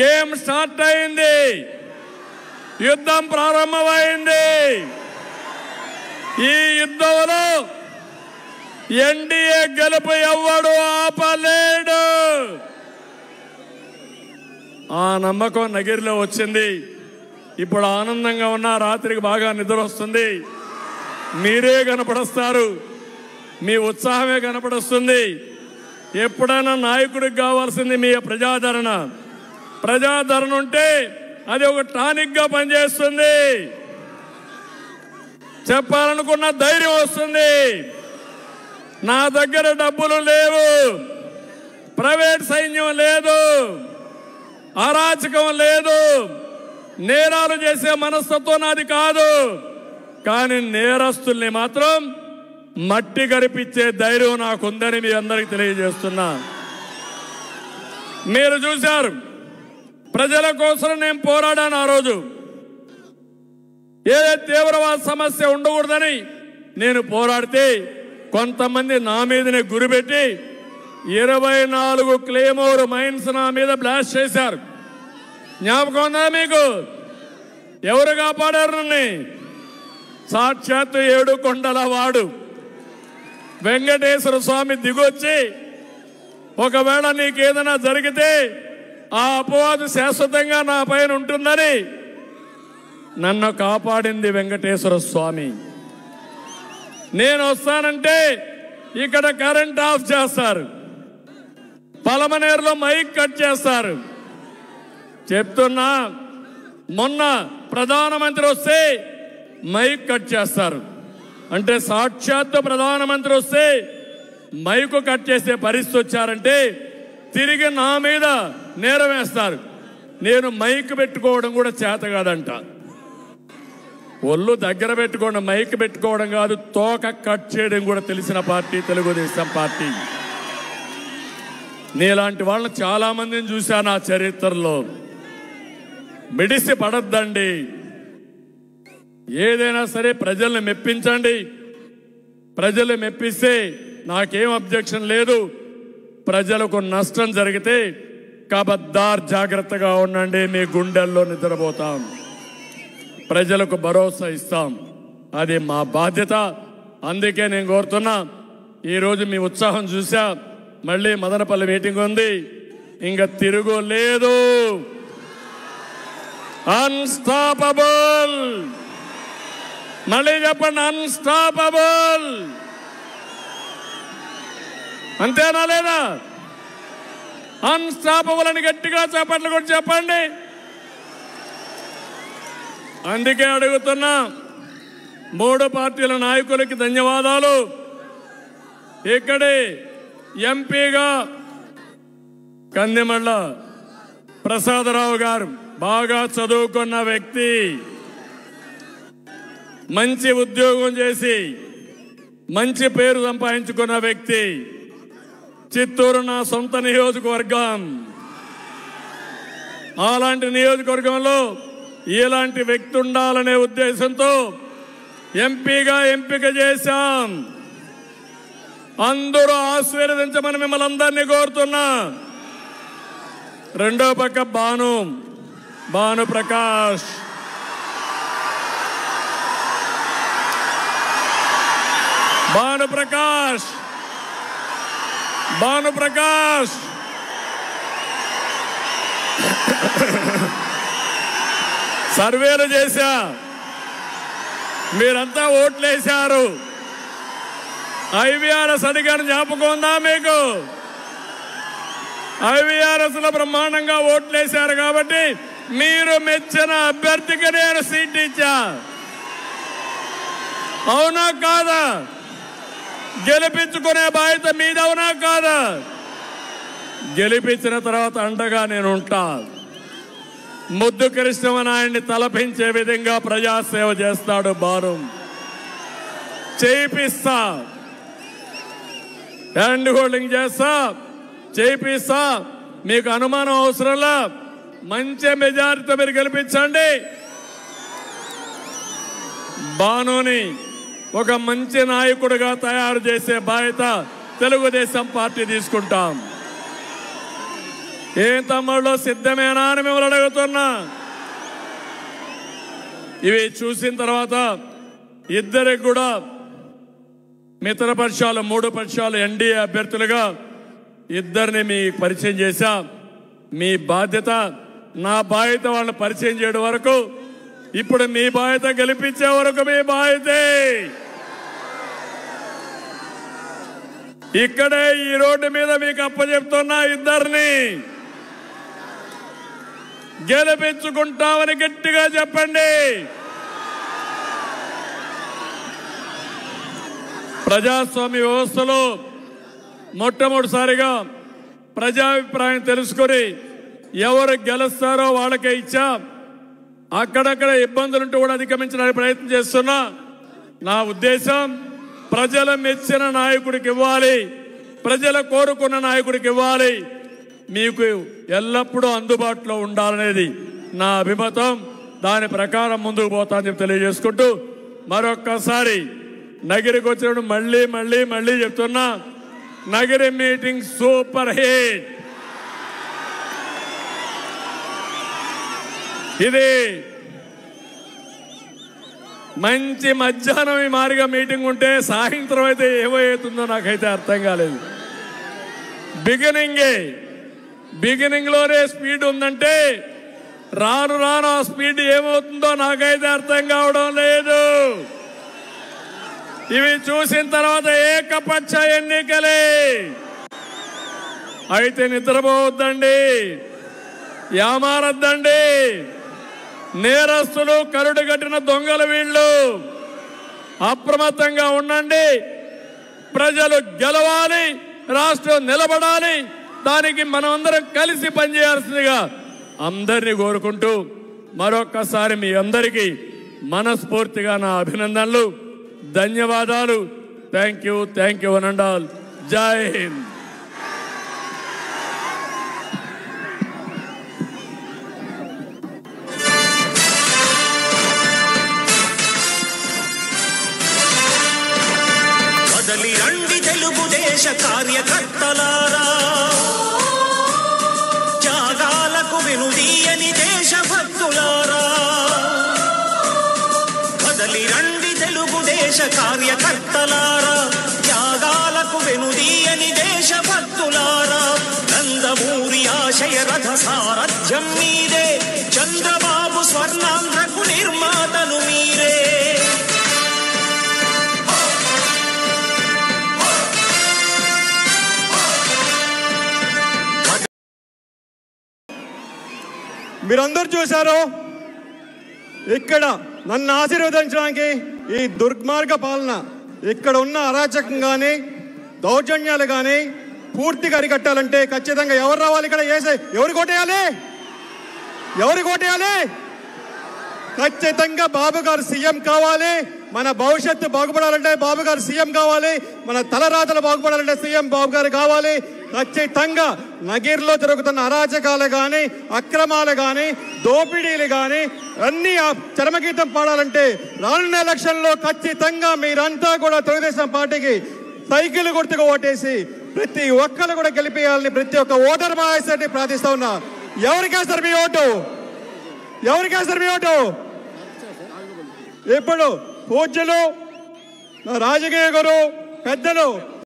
Game start అయింది, యుద్ధం ప్రారంభమైంది. ఈ యుద్ధంలో ఎన్డీఏ గెలుపు ఎవ్వడు ఆపలేడు. ఆ నమ్మకం నగిరిలో వచ్చింది. ఇప్పుడు ఆనందంగా ఉన్న రాత్రికి బాగా నిద్ర వస్తుంది. మీరే కనపడస్తారు, మీ ఉత్సాహమే కనపడొస్తుంది. ఎప్పుడైనా నాయకుడికి కావాల్సింది మీ ప్రజాదరణ. ప్రజాదరణ ఉంటే అది ఒక టానిక్గా పనిచేస్తుంది. చెప్పాలనుకున్న ధైర్యం వస్తుంది. నా దగ్గర డబ్బులు లేవు, ప్రైవేట్ సైన్యం లేదు, అరాచకం లేదు, నేరాలు చేసే మనస్తత్వం నాది కాదు. కానీ నేరస్తుల్ని మాత్రం మట్టి గరిపించే ధైర్యం నాకుందని మీ అందరికీ తెలియజేస్తున్నా. మీరు చూశారు, ప్రజల కోసం నేను పోరాడాను. ఆ రోజు ఏ తీవ్రవాద సమస్య ఉండకూడదని నేను పోరాడితే కొంతమంది నా మీదనే గురిపెట్టి 24 క్లేమోర్ మైన్స్ నా మీద బ్లాస్ట్ చేశారు. జ్ఞాపకం ఉందా మీకు? ఎవరు కాపాడారు నన్ను? సాక్షాత్తు 7 కొండల వాడు వెంకటేశ్వర స్వామి దిగొచ్చి, ఒకవేళ నీకేదైనా జరిగితే ఆ అపవాదు శాశ్వతంగా నా పైన ఉంటుందని నన్ను కాపాడింది వెంకటేశ్వర స్వామి. నేను వస్తానంటే ఇక్కడ కరెంట్ ఆఫ్ చేస్తారు, పలమనేరులో మైక్ కట్ చేస్తారు. చెప్తున్నా, మొన్న ప్రధానమంత్రి వస్తే మైక్ కట్ చేస్తారు. అంటే సాక్షాత్తు ప్రధానమంత్రి వస్తే మైకు కట్ చేసే పరిస్థితి వచ్చారంటే తిరిగి నా మీద నేరం వేస్తారు. నేను మైక్ పెట్టుకోవడం కూడా చేత కాదంట. ఒళ్ళు దగ్గర పెట్టుకోవడం, మైక్ పెట్టుకోవడం కాదు, తోక కట్ చేయడం కూడా తెలిసిన పార్టీ తెలుగుదేశం పార్టీ. నీలాంటి వాళ్ళని చాలా మందిని చూశాను ఆ చరిత్రలో. మిడిసి పడద్దండి. ఏదైనా సరే ప్రజల్ని మెప్పించండి. ప్రజలు మెప్పిస్తే నాకేం అబ్జెక్షన్ లేదు. ప్రజలకు నష్టం జరిగితే కబద్దార్ జాగ్రత్తగా ఉండండి, మీ గుండెల్లో నిద్రపోతాం. ప్రజలకు భరోసా ఇస్తాం, అది మా బాధ్యత. అందుకే నేను కోరుతున్నా, ఈరోజు మీ ఉత్సాహం చూసా. మళ్ళీ మదనపల్లి మీటింగ్ ఉంది, ఇంకా తిరుగు లేదు. అన్స్టాపబుల్. మళ్ళీ చెప్పండి, అన్స్టాపబుల్. అంతేనా లేదా? అన్స్టాపబుల్ అని గట్టిగా చప్పట్లు కూడా చెప్పండి. అందుకే అడుగుతున్నా, 3 పార్టీల నాయకులకి ధన్యవాదాలు. ఇక్కడే ఎంపీగా కందిమళ్ళ ప్రసాదరావు గారు బాగా చదువుకున్న వ్యక్తి, మంచి ఉద్యోగం చేసి మంచి పేరు సంపాదించుకున్న వ్యక్తి. చిత్తూరు నా సొంత నియోజకవర్గం. అలాంటి నియోజకవర్గంలో ఇలాంటి వ్యక్తి ఉండాలనే ఉద్దేశంతో ఎంపీగా ఎంపిక చేశాం. అందరూ ఆశీర్వదించమని మిమ్మల్ని అందరినీ కోరుతున్నా. రెండో పక్క భానుప్రకాష్. సర్వేలు చేశా, మీరంతా ఓట్లేశారు. ఐవీఆర్ఎస్ అడిగాను, జ్ఞాపకం ఉందా మీకు? ఐవీఆర్ఎస్ లో బ్రహ్మాండంగా ఓట్లేశారు కాబట్టి మీరు మెచ్చిన అభ్యర్థికి నేను సీట్ ఇచ్చా. అవునా కాదా? గెలిపించుకునే బాధ్యత మీది, అవునా కాదా? గెలిపించిన తర్వాత అండగా నేను ఉంటా. ముద్దు కృష్ణమనాయుడిని తలపించే విధంగా ప్రజాసేవ చేస్తాడు భాను. చేయిస్తా, హ్యాండ్ హోల్డింగ్ చేస్తా, చేయిస్తా. మీకు అనుమానం అవసరంలా, మంచి మెజారిటీతో మీరు గెలిపించండి. భానుని ఒక మంచి నాయకుడిగా తయారు చేసే బాధ్యత తెలుగుదేశం పార్టీ తీసుకుంటాం. ఏం తమ్ముళ్ళు సిద్ధమేనా అని మిమ్మల్ని అడుగుతున్నా. ఇవి చూసిన తర్వాత ఇద్దరికి కూడా మిత్రపక్షాలు 3 పక్షాలు ఎన్డీఏ అభ్యర్థులుగా ఇద్దరిని మీ పరిచయం చేశా. మీ బాధ్యత, నా బాధ్యత వాళ్ళని పరిచయం చేయడం వరకు, ఇప్పుడు మీ బాధ్యత గెలిపించే వరకు మీ బాధ్యతే. ఇక్కడే ఈ రోడ్డు మీద మీకు అప్పచెప్తున్నా, ఇద్దరిని గెలిపించుకుంటామని గట్టిగా చెప్పండి. ప్రజాస్వామ్య వ్యవస్థలో మొట్టమొదటిసారిగా ప్రజాభిప్రాయం తెలుసుకొని ఎవరు గెలుస్తారో వాళ్ళకే ఇచ్చా. అక్కడక్కడ ఇబ్బందులుంటూ కూడా అధిగమించడానికి ప్రయత్నం చేస్తున్నా. నా ఉద్దేశం ప్రజలు మెచ్చిన నాయకుడికి ఇవ్వాలి, ప్రజలు కోరుకున్న నాయకుడికి ఇవ్వాలి, మీకు ఎల్లప్పుడూ అందుబాటులో ఉండాలనేది నా అభిమతం. దాని ప్రకారం ముందుకు పోతానని చెప్పి తెలియజేసుకుంటూ మరొక్కసారి నగిరికి వచ్చినప్పుడు మళ్ళీ చెప్తున్నా, నగిరి మీటింగ్ సూపర్ హిట్. ఇది మంచి మధ్యాహ్నం ఈ మారిగా మీటింగ్ ఉంటే సాయంత్రం అయితే ఏమవుతుందో నాకైతే అర్థం కాలేదు. బిగినింగ్లోనే స్పీడ్ ఉందంటే రాను రాను ఆ స్పీడ్ ఏమవుతుందో నాకైతే అర్థం కావడం లేదు. ఇవి చూసిన తర్వాత ఏకపక్ష ఎన్నికలే. అయితే నిద్రపోవద్దండి, యామారద్దండి. నేరస్తులు, కరుడు కట్టిన దొంగలు వీళ్ళు. అప్రమత్తంగా ఉండండి. ప్రజలు గెలవాలి, రాష్ట్రం నిలబడాలి. దానికి మనం అందరం కలిసి పనిచేయాల్సిందిగా అందరినీ కోరుకుంటూ మరొక్కసారి మీ అందరికీ మనస్ఫూర్తిగా నా అభినందనలు, ధన్యవాదాలు. Thank you one all. జై హింద్. కదలి రండి తెలుగుదేశ కార్యకర్తలారా, త్యాగాలకు వెనుదీయని దేశభక్తులారా. కదలి రండి తెలుగుదేశ కార్యకర్తలారా, త్యాగాలకు వెనుదీయని దేశభక్తులారా. నందమూరి ఆశయ రథ సారథ్యం మీరే, చంద్రబాబు స్వర్ణాంధ్రకు నిర్మాతలు మీరే. మీరందరూ చూశారు, ఇక్కడ నన్ను ఆశీర్వదించడానికి ఈ దుర్మార్గ పాలన, ఇక్కడ ఉన్న అరాచకం కానీ దౌర్జన్యాలు కానీ పూర్తిగా అరికట్టాలంటే ఖచ్చితంగా ఎవరు రావాలి? ఇక్కడ ఎవరు కోటేయాలి? ఖచ్చితంగా బాబు గారు సీఎం కావాలి. మన భవిష్యత్తు బాగుపడాలంటే బాబు గారు సీఎం కావాలి. మన తలరాతలు బాగుపడాలంటే సీఎం బాబు గారు కావాలి. ఖచ్చితంగా నగిరిలో జరుగుతున్న అరాచకాలు కానీ, అక్రమాలు కానీ, దోపిడీలు కానీ అన్ని చరమగీతం పాడాలంటే రానున్న ఎలక్షన్లో ఖచ్చితంగా మీరంతా కూడా తెలుగుదేశం పార్టీకి సైకిల్ గుర్తుకు ఓటేసి ప్రతి ఒక్కరు కూడా గెలిపేయాలని ప్రతి ఒక్క ఓటర్ మహాశక్తి ప్రార్థిస్తా ఉన్నా. ఎవరికేస్తారు మీ ఓటు? ఇప్పుడు పూజ్యులు, రాజకీయ గురు పెద్దలు